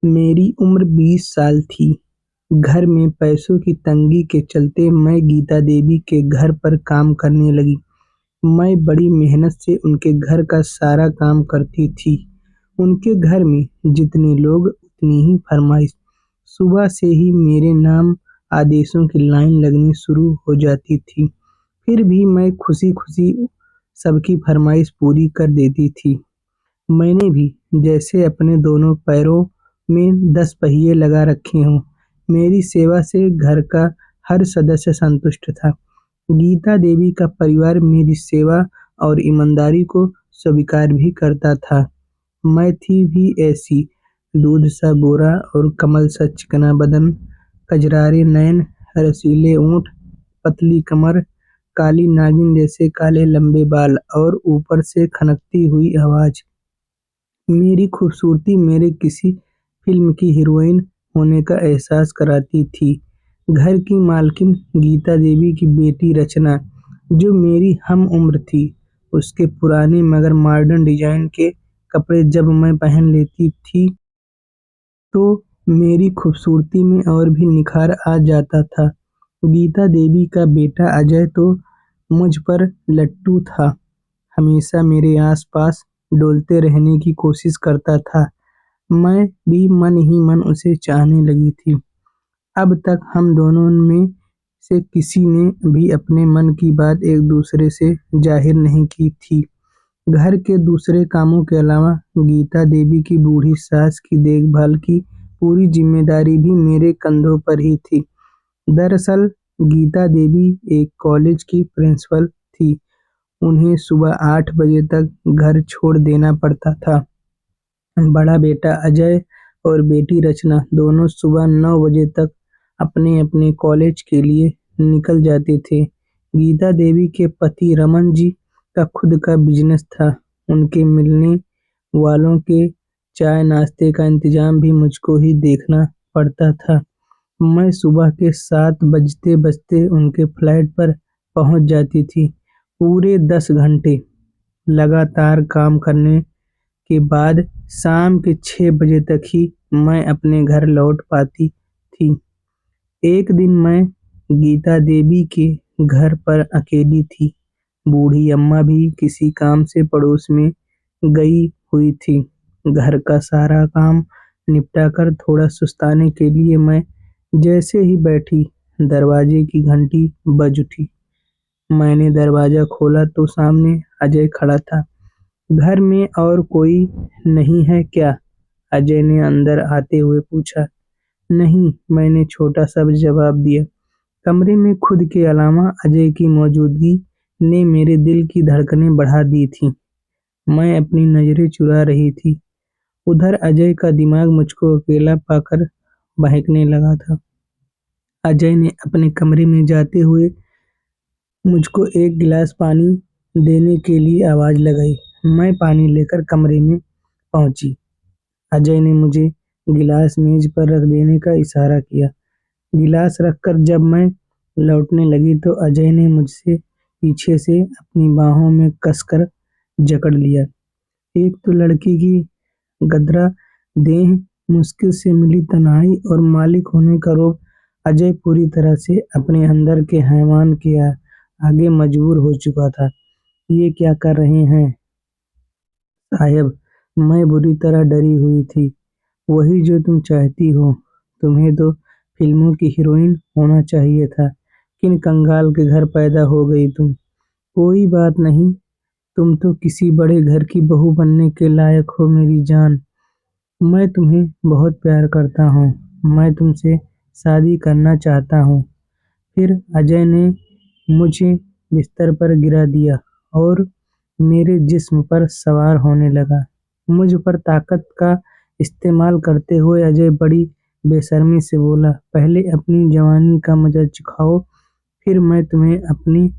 मेरी उम्र 20 साल थी। घर में पैसों की तंगी के चलते मैं गीता देवी के घर पर काम करने लगी। मैं बड़ी मेहनत से उनके घर का सारा काम करती थी। उनके घर में जितने लोग उतनी ही फरमाइश। सुबह से ही मेरे नाम आदेशों की लाइन लगनी शुरू हो जाती थी। फिर भी मैं खुशी-खुशी सबकी फरमाइश पूरी कर देती थी। मैंने भी जैसे अपने दोनों पैरों में 10 पहिए लगा रखे हों। मेरी सेवा से घर का हर सदस्य संतुष्ट था। गीता देवी का परिवार मेरी सेवा और ईमानदारी को स्वीकार भी करता था। मैं थी भी ऐसी, दूध सा गोरा और कमल सा चिकना बदन, कजरारे नयन, रसीले होंठ, पतली कमर, काली नागिन जैसे काले लंबे बाल और ऊपर से खनकती हुई आवाज़। मेरी खूबसूरती मेरे किसी फ़िल्म की हीरोइन होने का एहसास कराती थी। घर की मालकिन गीता देवी की बेटी रचना, जो मेरी हम-उम्र थी, उसके पुराने मगर मॉडर्न डिज़ाइन के कपड़े जब मैं पहन लेती थी, तो मेरी खूबसूरती में और भी निखार आ जाता था। गीता देवी का बेटा अजय तो मुझ पर लट्टू था। हमेशा मेरे आस-पास डोलते रहने की कोशिश करता था। मैं भी मन ही मन उसे चाहने लगी थी। अब तक हम दोनों में से किसी ने भी अपने मन की बात एक-दूसरे से ज़ाहिर नहीं की थी। घर के दूसरे कामों के अलावा गीता देवी की बूढ़ी सास की देखभाल की पूरी ज़िम्मेदारी भी मेरे कंधों पर ही थी। दरअसल गीता देवी एक कॉलेज की प्रिंसिपल थी। उन्हें सुबह 8 बजे तक घर छोड़ देना पड़ता था। बड़ा बेटा अजय और बेटी रचना दोनों सुबह 9 बजे तक अपने-अपने कॉलेज के लिए निकल जाते थे। गीता देवी के पति रमन जी का खुद का बिज़नेस था। उनके मिलने वालों के चाय-नाश्ते का इंतज़ाम भी मुझको ही देखना पड़ता था। मैं सुबह के 7 बजते-बजते उनके फ्लैट पर पहुँच जाती थी। पूरे 10 घंटे लगातार काम करने के बाद शाम के 6 बजे तक ही मैं अपने घर लौट पाती थी। एक दिन मैं गीता देवी के घर पर अकेली थी। बूढ़ी अम्मा भी किसी काम से पड़ोस में गई हुई थी। घर का सारा काम निपटा कर थोड़ा सुस्ताने के लिए मैं जैसे ही बैठी, दरवाजे की घंटी बज उठी। मैंने दरवाज़ा खोला तो सामने अजय खड़ा था। घर में और कोई नहीं है क्या? अजय ने अंदर आते हुए पूछा। नहीं, मैंने छोटा-सा जवाब दिया। कमरे में खुद के अलावा अजय की मौजूदगी ने मेरे दिल की धड़कनें बढ़ा दी थीं। मैं अपनी नज़रें चुरा रही थी। उधर अजय का दिमाग मुझको अकेला पाकर बहकने लगा था। अजय ने अपने कमरे में जाते हुए मुझको एक गिलास पानी देने के लिए आवाज़ लगाई। मैं पानी लेकर कमरे में पहुँची। अजय ने मुझे गिलास मेज़ पर रख देने का इशारा किया। गिलास रखकर जब मैं लौटने लगी तो अजय ने मुझसे पीछे से अपनी बाहों में कसकर जकड़ लिया। एक तो लड़की की गदरा देह, मुश्किल से मिली तन्हाई और मालिक होने का रौब, अजय पूरी तरह से अपने अंदर के हैवान के आगे मजबूर हो चुका था। ये क्या कर रहे हैं साहब? मैं बुरी तरह डरी हुई थी। वही जो तुम चाहती हो। तुम्हें तो फ़िल्मों की हीरोइन होना चाहिए था। किन कंगाल के घर पैदा हो गई तुम। कोई बात नहीं, तुम तो किसी बड़े घर की बहू बनने के लायक हो मेरी जान। मैं तुम्हें बहुत प्यार करता हूँ। मैं तुमसे शादी करना चाहता हूँ। फिर अजय ने मुझे बिस्तर पर गिरा दिया और मेरे जिस्म पर सवार होने लगा। मुझ पर ताकत का इस्तेमाल करते हुए अजय बड़ी बेशर्मी से बोला, पहले अपनी जवानी का मज़ा चखाओ, फिर मैं तुम्हें अपने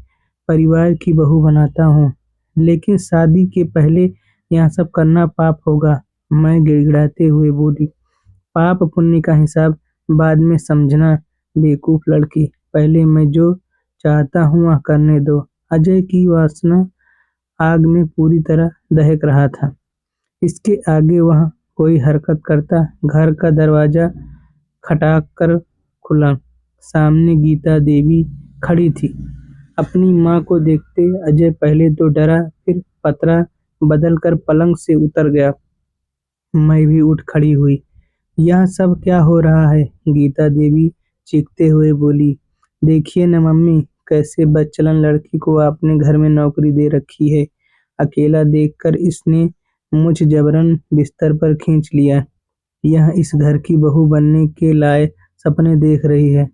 परिवार की बहू बनाता हूँ। लेकिन शादी के पहले यहाँ सब करना पाप होगा। मैं गिड़गिड़ाते हुए बोली, पाप पुण्य का हिसाब बाद में समझना बेवकूफ़ लड़की। पहले मैं जो चाहता हूँ वह करने दो। अजय की वासना आग में पूरी तरह दहक रहा था। इसके आगे वह कोई हरकत करता। घर का दरवाजा खटखटा कर खुला। सामने गीता देवी खड़ी थी। अपनी माँ को देखते अजय पहले तो डरा, फिर पतरा बदलकर पलंग से उतर गया। मैं भी उठ खड़ी हुई। यह सब क्या हो रहा है? गीता देवी चीखते हुए बोली। देखिए न मम्मी, कैसे बदचलन लड़की को आपने घर में नौकरी दे रखी है। अकेला देखकर इसने मुझ जबरन बिस्तर पर खींच लिया। यह इस घर की बहू बनने के लायक सपने देख रही है।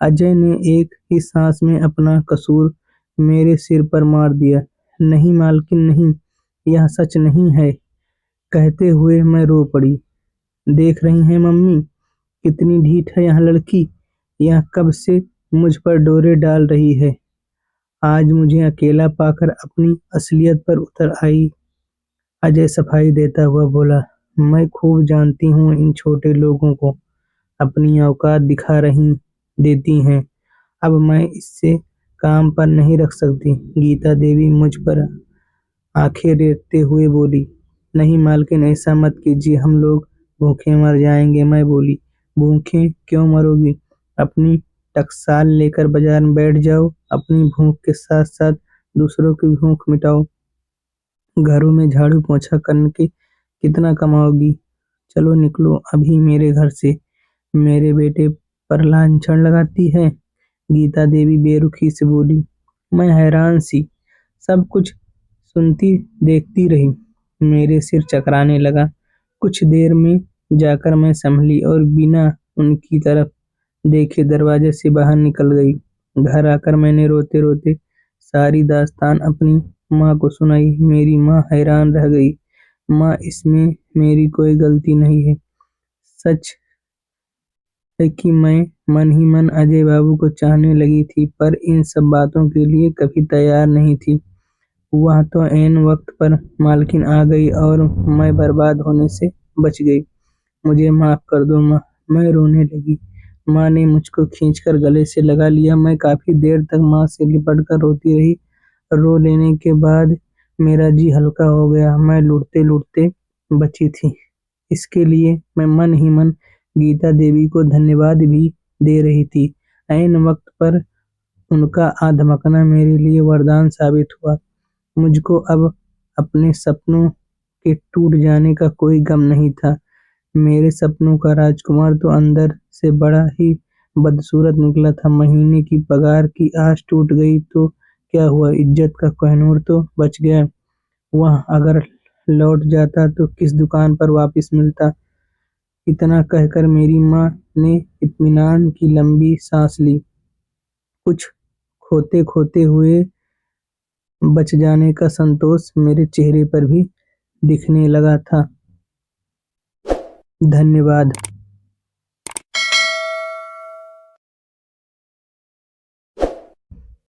अजय ने एक ही सांस में अपना कसूर मेरे सिर पर मार दिया। नहीं मालकिन नहीं, यह सच नहीं है, कहते हुए मैं रो पड़ी। देख रही हैं मम्मी, कितनी ढीठ है यह लड़की। यह कब से मुझ पर डोरे डाल रही है। आज मुझे अकेला पाकर अपनी असलियत पर उतर आई। अजय सफाई देता हुआ बोला। मैं खूब जानती हूँ इन छोटे लोगों को, अपनी औकात दिखा रही देती हैं। अब मैं इससे काम पर नहीं रख सकती। गीता देवी मुझ पर आंखें रेतते हुए बोली। नहीं मालकिन, ऐसा मत कीजिए, हम लोग भूखे मर जाएंगे। मैं बोली। भूखे क्यों मरोगी? अपनी टकसाल लेकर बाजार में बैठ जाओ। अपनी भूख के साथ साथ दूसरों की भूख मिटाओ। घरों में झाड़ू पोछा करके कितना कमाओगी? चलो निकलो अभी मेरे घर से। मेरे बेटे पर लांछन लगाती है। गीता देवी बेरुखी से बोली। मैं हैरान सी सब कुछ सुनती देखती रही। मेरे सिर चकराने लगा। कुछ देर में जाकर मैं संभली और बिना उनकी तरफ देखे दरवाजे से बाहर निकल गई। घर आकर मैंने रोते रोते सारी दास्तान अपनी माँ को सुनाई। मेरी माँ हैरान रह गई। माँ, इसमें मेरी कोई गलती नहीं है। सच है कि मैं मन ही मन अजय बाबू को चाहने लगी थी, पर इन सब बातों के लिए कभी तैयार नहीं थी। वह तो ऐन वक्त पर मालकिन आ गई और मैं बर्बाद होने से बच गई। मुझे माफ कर दो माँ। मैं रोने लगी। माँ ने मुझको खींचकर गले से लगा लिया। मैं काफी देर तक माँ से लिपट कर रोती रही। रो लेने के बाद मेरा जी हल्का हो गया। मैं लुढ़ते लुढ़ते बची थी। इसके लिए मैं मन ही मन गीता देवी को धन्यवाद भी दे रही थी। ऐन वक्त पर उनका आ धमकना मेरे लिए वरदान साबित हुआ। मुझको अब अपने सपनों के टूट जाने का कोई गम नहीं था। मेरे सपनों का राजकुमार तो अंदर से बड़ा ही बदसूरत निकला था। महीने की पगार की आस टूट गई तो क्या हुआ, इज्जत का कोहिनूर तो बच गया। वह अगर लौट जाता तो किस दुकान पर वापस मिलता। इतना कहकर मेरी माँ ने इत्मीनान की लंबी सांस ली। कुछ खोते खोते हुए बच जाने का संतोष मेरे चेहरे पर भी दिखने लगा था। धन्यवाद।